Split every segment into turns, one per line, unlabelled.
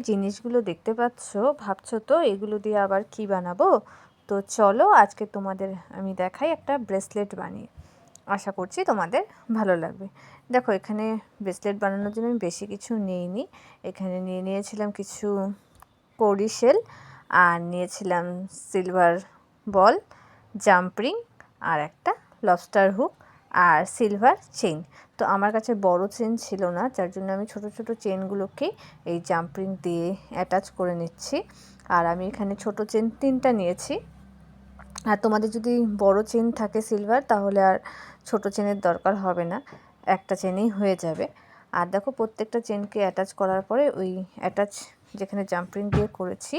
জিনিসগুলো দেখতে পাচ্ছ ভাবছো তো এগুলো দিয়ে আবার কি বানাবো। তো চলো আজকে তোমাদের আমি দেখাই একটা ব্রেসলেট বানিয়ে। আশা করছি তোমাদের ভালো লাগবে। দেখো এখানে ব্রেসলেট বানানোর জন্য আমি বেশি কিছু নিইনি। এখানে নিয়েছিলাম কিছু কড়ি শেল, আর নিয়েছিলাম সিলভার বল, জাম্প রিং, আর একটা লবস্টার হুক, আর সিলভার চেইন। তো আমার কাছে বড় চেন ছিল না, যার জন্য আমি ছোট ছোট চেনগুলোকে এই জাম্প রিং দিয়ে অ্যাটাচ করে নিচ্ছি। আর আমি এখানে ছোট চেন 3টা নিয়েছি। আর তোমাদের যদি বড় চেন থাকে সিলভার, তাহলে আর ছোট চেনের দরকার হবে না, একটা চেনেই হয়ে যাবে। আর দেখো প্রত্যেকটা চেনকে অ্যাটাচ করার পরে ওই অ্যাটাচ যেখানে জাম্পিং দিয়ে করেছি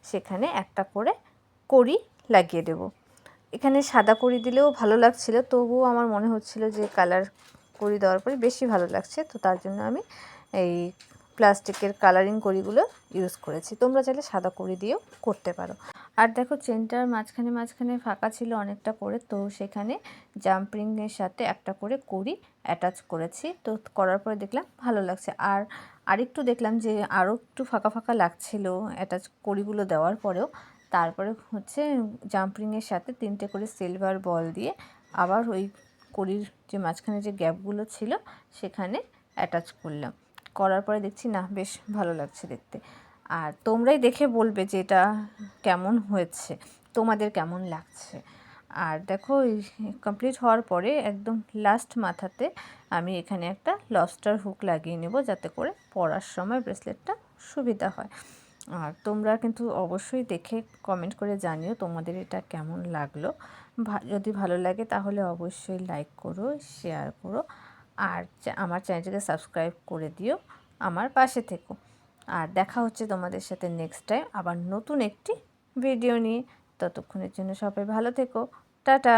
সেখানে একটা করে কড়ি লাগিয়ে দেব। এখানে সাদা কড়ি দিলেও ভালো লাগছিল, তবুও আমার মনে হচ্ছিল যে কালার কড়ি দেওয়ার পরে বেশি ভালো লাগছে, তো তার জন্য আমি এই প্লাস্টিকের কালারিং কড়িগুলো ইউজ করেছি। তোমরা চাইলে সাদা কড়ি দিয়েও করতে পারো। আর দেখো চেনটার মাঝখানে মাঝখানে ফাঁকা ছিল অনেকটা করে, তো সেখানে জাম্পিংয়ের সাথে একটা করে কড়ি অ্যাটাচ করেছি। তো করার পরে দেখলাম ভালো লাগছে। আর আরেকটু দেখলাম যে আরও একটু ফাঁকা ফাঁকা লাগছিল অ্যাটাচ কড়িগুলো দেওয়ার পরেও। তারপরে হচ্ছে জাম্পিংয়ের সাথে 3টে করে সিলভার বল দিয়ে আবার ওই কড়ির যে মাঝখানে যে গ্যাপগুলো ছিল সেখানে অ্যাটাচ করলাম। করার পরে দেখছি না, বেশ ভালো লাগছে দেখতে। আর তোমরাই দেখে বলবে যে এটা কেমন হয়েছে, তোমাদের কেমন লাগছে। আর দেখো কমপ্লিট হওয়ার পরে একদম লাস্ট মাথাতে আমি এখানে একটা লবস্টার হুক লাগিয়ে নেব, যাতে করে পরার সময় ব্রেসলেটটা সুবিধা হয়। আর তোমরা কিন্তু অবশ্যই দেখে কমেন্ট করে জানিও তোমাদের এটা কেমন লাগলো। যদি ভালো লাগে তাহলে অবশ্যই লাইক করো, শেয়ার করো, আর আমার চ্যানেলটাকে সাবস্ক্রাইব করে দিও, আমার পাশে থেকো। আর দেখা হচ্ছে তোমাদের সাথে নেক্সট টাইম আবার নতুন একটি ভিডিও নিয়ে। ততক্ষণের জন্য সবাই ভালো থেকো। টাটা।